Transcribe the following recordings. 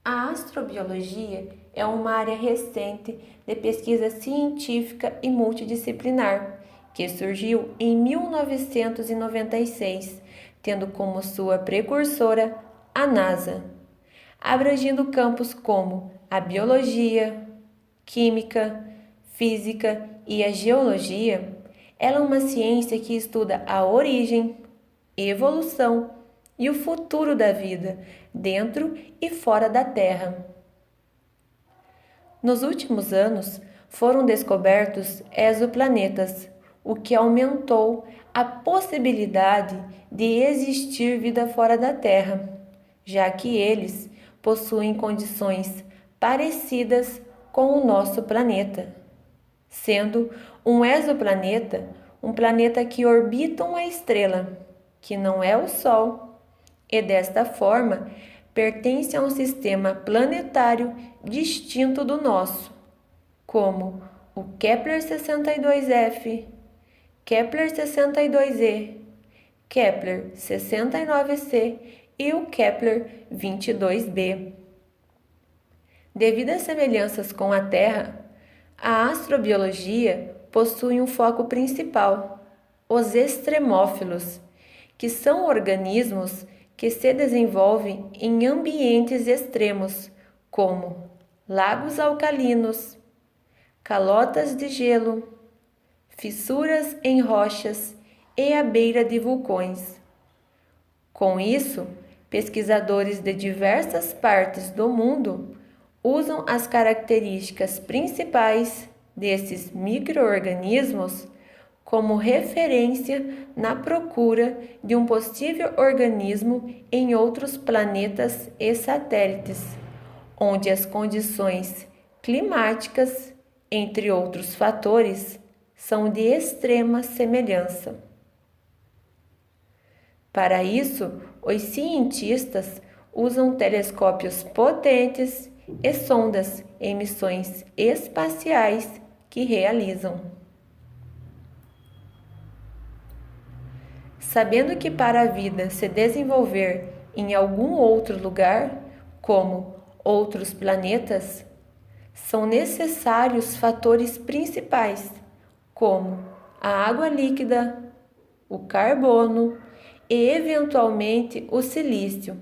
A astrobiologia é uma área recente de pesquisa científica e multidisciplinar, que surgiu em 1996, tendo como sua precursora a NASA, abrangindo campos como a biologia, química, física e a geologia. Ela é uma ciência que estuda a origem, evolução e o futuro da vida, dentro e fora da Terra. Nos últimos anos, foram descobertos exoplanetas, o que aumentou a possibilidade de existir vida fora da Terra, já que eles possuem condições parecidas com o nosso planeta, sendo um exoplaneta um planeta que orbita uma estrela, que não é o Sol, e desta forma pertence a um sistema planetário distinto do nosso, como o Kepler 62f, Kepler 62e, Kepler 69c e o Kepler 22b. Devido às semelhanças com a Terra, a astrobiologia possui um foco principal, os extremófilos, que são organismos que se desenvolvem em ambientes extremos, como lagos alcalinos, calotas de gelo, fissuras em rochas e à beira de vulcões. Com isso, pesquisadores de diversas partes do mundo usam as características principais desses micro-organismos como referência na procura de um possível organismo em outros planetas e satélites, onde as condições climáticas, entre outros fatores, são de extrema semelhança. Para isso, os cientistas usam telescópios potentes e sondas em missões espaciais que realizam. Sabendo que para a vida se desenvolver em algum outro lugar, como outros planetas, são necessários fatores principais, como a água líquida, o carbono e, eventualmente, o silício,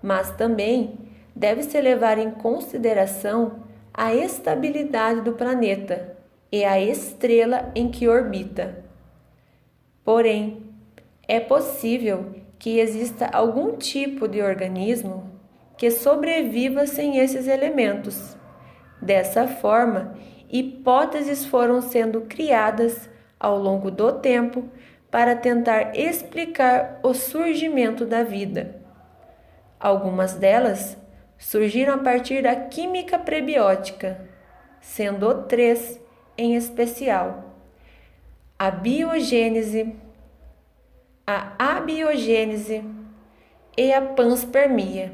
mas também deve-se levar em consideração a estabilidade do planeta e a estrela em que orbita. Porém, é possível que exista algum tipo de organismo que sobreviva sem esses elementos. Dessa forma, hipóteses foram sendo criadas ao longo do tempo para tentar explicar o surgimento da vida. Algumas delas surgiram a partir da química prebiótica, sendo três em especial: a biogênese, a abiogênese e a panspermia,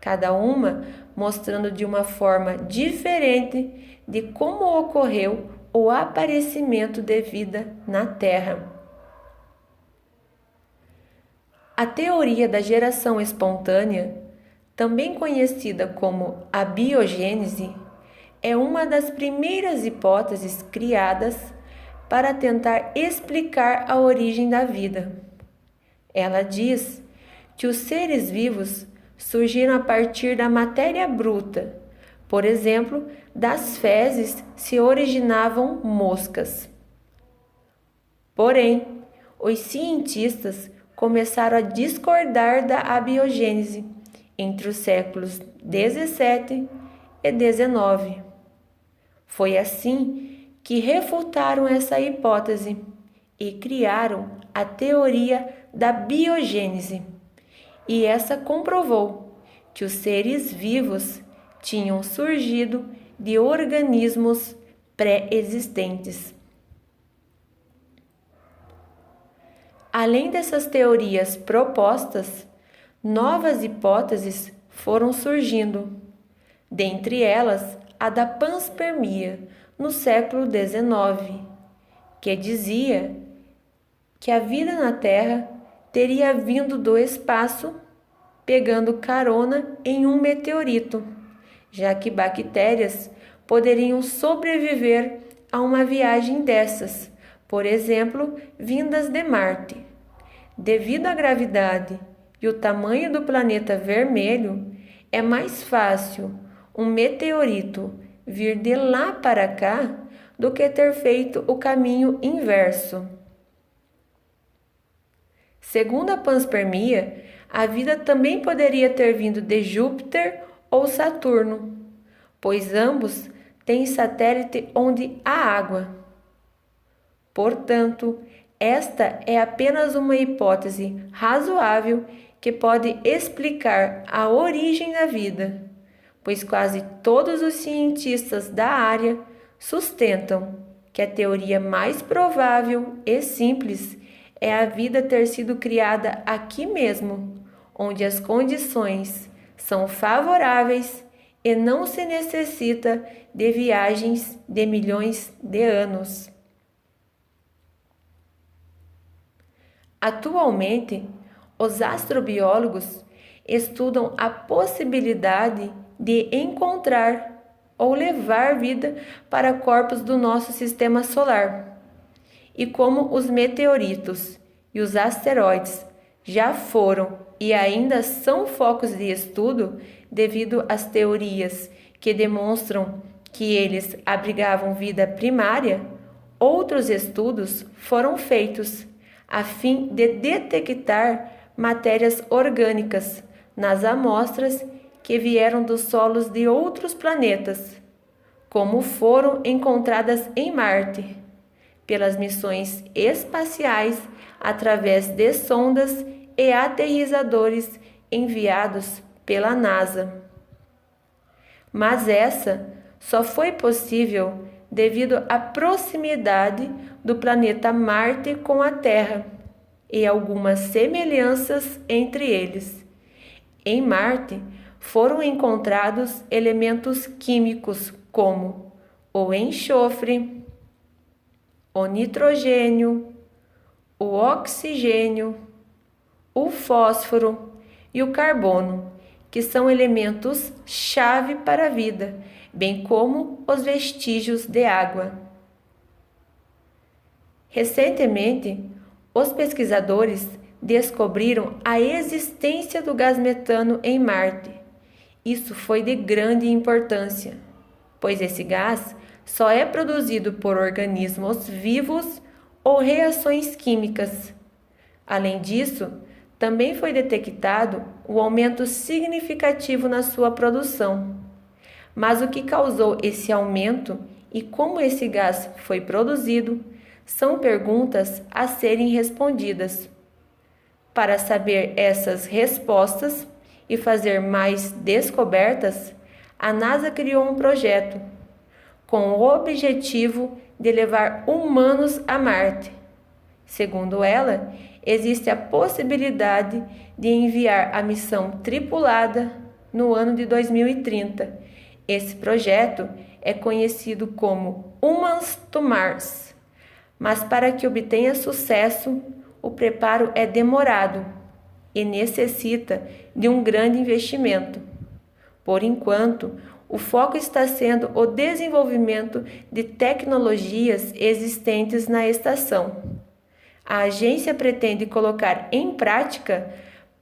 cada uma mostrando de uma forma diferente de como ocorreu o aparecimento de vida na Terra. A teoria da geração espontânea, também conhecida como a biogênese, é uma das primeiras hipóteses criadas para tentar explicar a origem da vida. Ela diz que os seres vivos surgiram a partir da matéria bruta. Por exemplo, das fezes se originavam moscas. Porém, os cientistas começaram a discordar da abiogênese entre os séculos 17 e 19. Foi assim que refutaram essa hipótese e criaram a teoria da biogênese. E essa comprovou que os seres vivos tinham surgido de organismos pré-existentes. Além dessas teorias propostas, novas hipóteses foram surgindo, dentre elas a da panspermia, no século XIX, que dizia que a vida na Terra teria vindo do espaço pegando carona em um meteorito, já que bactérias poderiam sobreviver a uma viagem dessas, por exemplo, vindas de Marte. Devido à gravidade e o tamanho do planeta vermelho, é mais fácil um meteorito vir de lá para cá do que ter feito o caminho inverso. Segundo a panspermia, a vida também poderia ter vindo de Júpiter ou Saturno, pois ambos têm satélite onde há água. Portanto, esta é apenas uma hipótese razoável que pode explicar a origem da vida, pois quase todos os cientistas da área sustentam que a teoria mais provável e simples é a vida ter sido criada aqui mesmo, onde as condições são favoráveis e não se necessita de viagens de milhões de anos. Atualmente, os astrobiólogos estudam a possibilidade de encontrar ou levar vida para corpos do nosso sistema solar. E como os meteoritos e os asteroides já foram e ainda são focos de estudo devido às teorias que demonstram que eles abrigavam vida primária, outros estudos foram feitos a fim de detectar matérias orgânicas nas amostras que vieram dos solos de outros planetas, como foram encontradas em Marte, pelas missões espaciais através de sondas e aterrissadores enviados pela NASA. Mas essa só foi possível devido à proximidade do planeta Marte com a Terra e algumas semelhanças entre eles. Em Marte foram encontrados elementos químicos como o enxofre, o nitrogênio, o oxigênio, o fósforo e o carbono, que são elementos-chave para a vida, bem como os vestígios de água. Recentemente, os pesquisadores descobriram a existência do gás metano em Marte. Isso foi de grande importância, pois esse gás só é produzido por organismos vivos ou reações químicas. Além disso, também foi detectado o aumento significativo na sua produção. Mas o que causou esse aumento e como esse gás foi produzido são perguntas a serem respondidas. Para saber essas respostas e fazer mais descobertas, a NASA criou um projeto com o objetivo de levar humanos a Marte. Segundo ela, existe a possibilidade de enviar a missão tripulada no ano de 2030. Esse projeto é conhecido como Humans to Mars, mas para que obtenha sucesso, o preparo é demorado e necessita de um grande investimento. Por enquanto, o foco está sendo o desenvolvimento de tecnologias existentes na estação. A agência pretende colocar em prática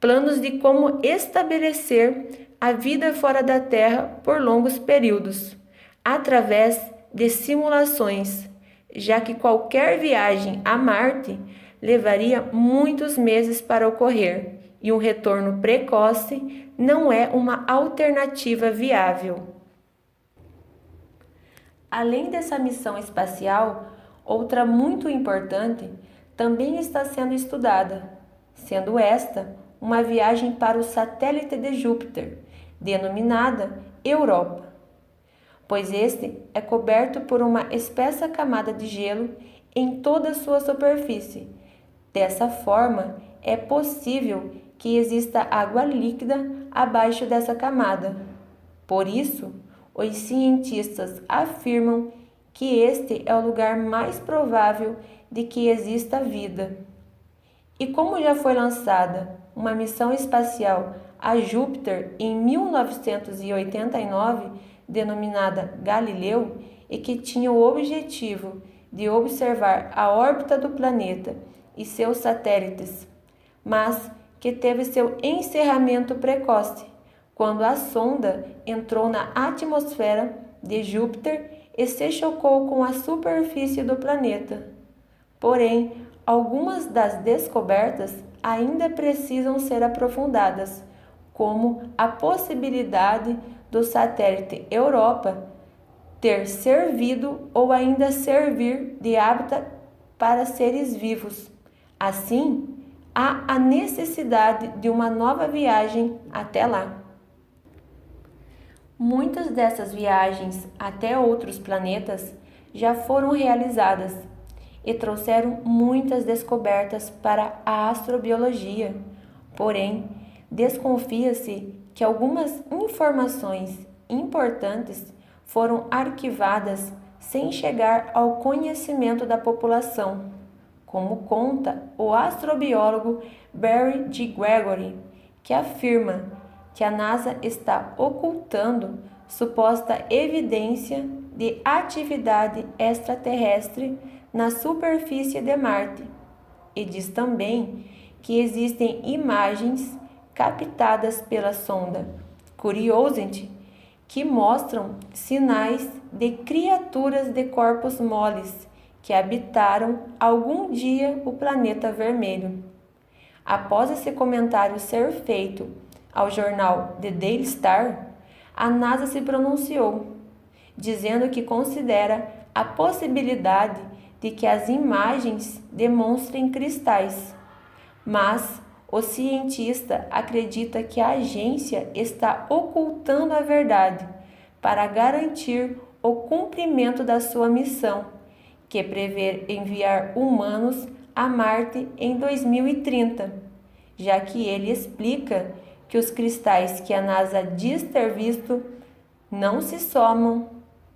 planos de como estabelecer a vida fora da Terra por longos períodos, através de simulações, já que qualquer viagem a Marte levaria muitos meses para ocorrer e um retorno precoce não é uma alternativa viável. Além dessa missão espacial, outra muito importante também está sendo estudada, sendo esta uma viagem para o satélite de Júpiter, denominada Europa, pois este é coberto por uma espessa camada de gelo em toda a sua superfície. Dessa forma, é possível que exista água líquida abaixo dessa camada. Por isso, os cientistas afirmam que este é o lugar mais provável de que exista vida. E como já foi lançada uma missão espacial a Júpiter em 1989, denominada Galileu, e que tinha o objetivo de observar a órbita do planeta e seus satélites, mas que teve seu encerramento precoce quando a sonda entrou na atmosfera de Júpiter e se chocou com a superfície do planeta. Porém, algumas das descobertas ainda precisam ser aprofundadas, como a possibilidade do satélite Europa ter servido ou ainda servir de hábitat para seres vivos. Assim, há a necessidade de uma nova viagem até lá. Muitas dessas viagens até outros planetas já foram realizadas e trouxeram muitas descobertas para a astrobiologia. Porém, desconfia-se que algumas informações importantes foram arquivadas sem chegar ao conhecimento da população, como conta o astrobiólogo Barry G. Gregory, que afirma que a NASA está ocultando suposta evidência de atividade extraterrestre na superfície de Marte, e diz também que existem imagens captadas pela sonda Curiosity que mostram sinais de criaturas de corpos moles que habitaram algum dia o planeta vermelho. Após esse comentário ser feito ao jornal The Daily Star, a NASA se pronunciou, dizendo que considera a possibilidade de que as imagens demonstrem cristais, mas o cientista acredita que a agência está ocultando a verdade para garantir o cumprimento da sua missão, que prevê enviar humanos a Marte em 2030, já que ele explica que os cristais que a NASA diz ter visto não se somam,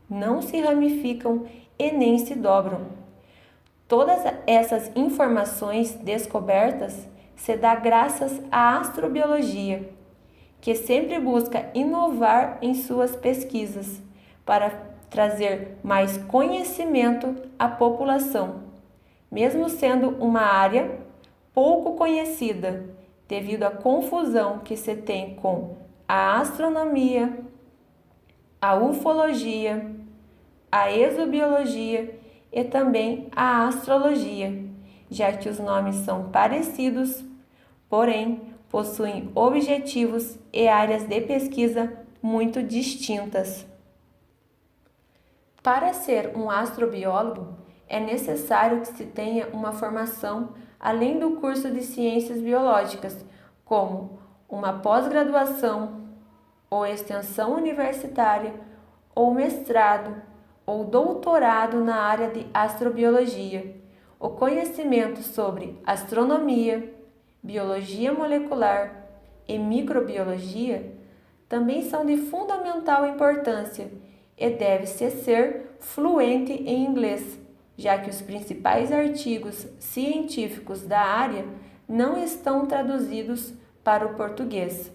não se ramificam e nem se dobram. Todas essas informações descobertas se dá graças à astrobiologia, que sempre busca inovar em suas pesquisas para trazer mais conhecimento à população, mesmo sendo uma área pouco conhecida, devido à confusão que se tem com a astronomia, a ufologia, a exobiologia e também a astrologia, já que os nomes são parecidos, porém possuem objetivos e áreas de pesquisa muito distintas. Para ser um astrobiólogo, é necessário que se tenha uma formação além do curso de ciências biológicas, como uma pós-graduação, ou extensão universitária, ou mestrado, ou doutorado na área de astrobiologia. O conhecimento sobre astronomia, biologia molecular e microbiologia também são de fundamental importância e deve-se ser fluente em inglês, já que os principais artigos científicos da área não estão traduzidos para o português,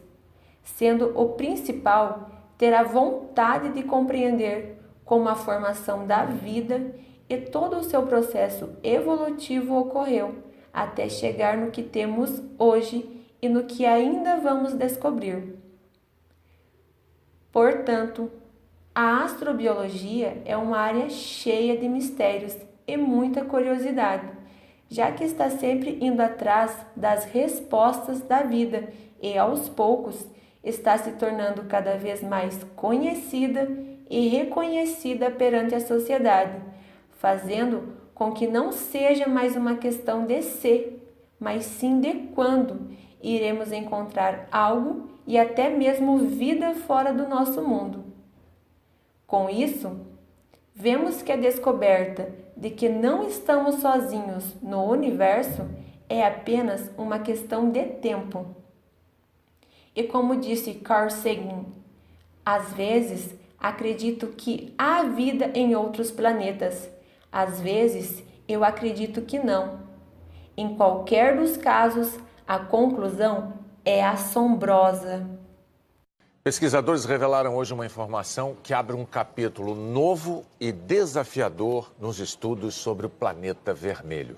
sendo o principal ter a vontade de compreender como a formação da vida e todo o seu processo evolutivo ocorreu até chegar no que temos hoje e no que ainda vamos descobrir. Portanto, a astrobiologia é uma área cheia de mistérios e muita curiosidade, já que está sempre indo atrás das respostas da vida e, aos poucos, está se tornando cada vez mais conhecida e reconhecida perante a sociedade, fazendo com que não seja mais uma questão de se, mas sim de quando iremos encontrar algo e até mesmo vida fora do nosso mundo. Com isso, vemos que a descoberta de que não estamos sozinhos no universo é apenas uma questão de tempo. E como disse Carl Sagan, às vezes acredito que há vida em outros planetas, às vezes eu acredito que não. Em qualquer dos casos, a conclusão é assombrosa. Pesquisadores revelaram hoje uma informação que abre um capítulo novo e desafiador nos estudos sobre o planeta vermelho.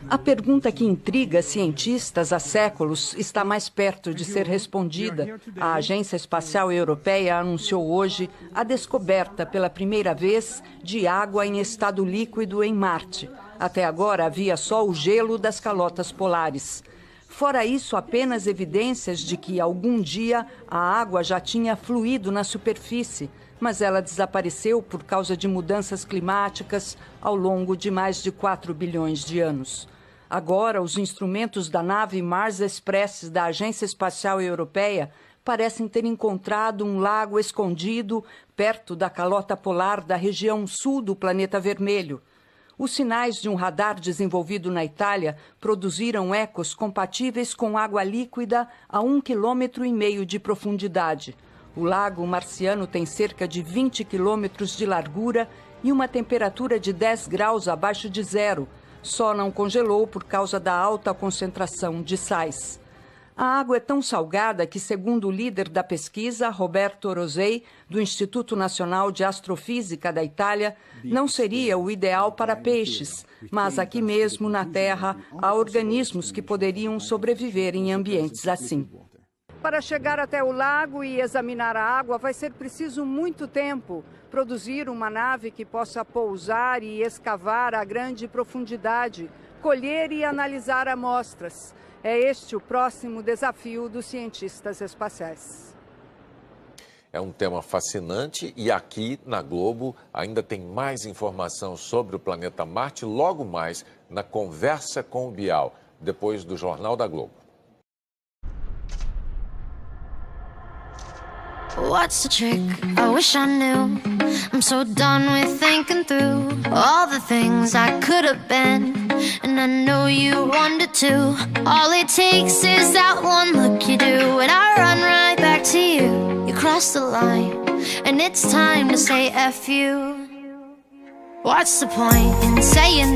A pergunta que intriga cientistas há séculos está mais perto de ser respondida. A Agência Espacial Europeia anunciou hoje a descoberta pela primeira vez de água em estado líquido em Marte. Até agora havia só o gelo das calotas polares. Fora isso, apenas evidências de que algum dia a água já tinha fluído na superfície, mas ela desapareceu por causa de mudanças climáticas ao longo de mais de 4 bilhões de anos. Agora, os instrumentos da nave Mars Express da Agência Espacial Europeia parecem ter encontrado um lago escondido perto da calota polar da região sul do planeta vermelho. Os sinais de um radar desenvolvido na Itália produziram ecos compatíveis com água líquida a 1,5 km de profundidade. O lago marciano tem cerca de 20 quilômetros de largura e uma temperatura de 10 graus abaixo de zero. Só não congelou por causa da alta concentração de sais. A água é tão salgada que, segundo o líder da pesquisa, Roberto Rosei, do Instituto Nacional de Astrofísica da Itália, não seria o ideal para peixes, mas aqui mesmo na Terra há organismos que poderiam sobreviver em ambientes assim. Para chegar até o lago e examinar a água vai ser preciso muito tempo. Produzir uma nave que possa pousar e escavar a grande profundidade, colher e analisar amostras. É este o próximo desafio dos cientistas espaciais. É um tema fascinante e aqui na Globo ainda tem mais informação sobre o planeta Marte logo mais na Conversa com o Bial, depois do Jornal da Globo. What's the trick? I wish I knew. I'm so done with thinking through all the things I could have been, and I know you wanted to. All it takes is that one look you do, and I run right back to you. You cross the line, and it's time to say F you. What's the point in saying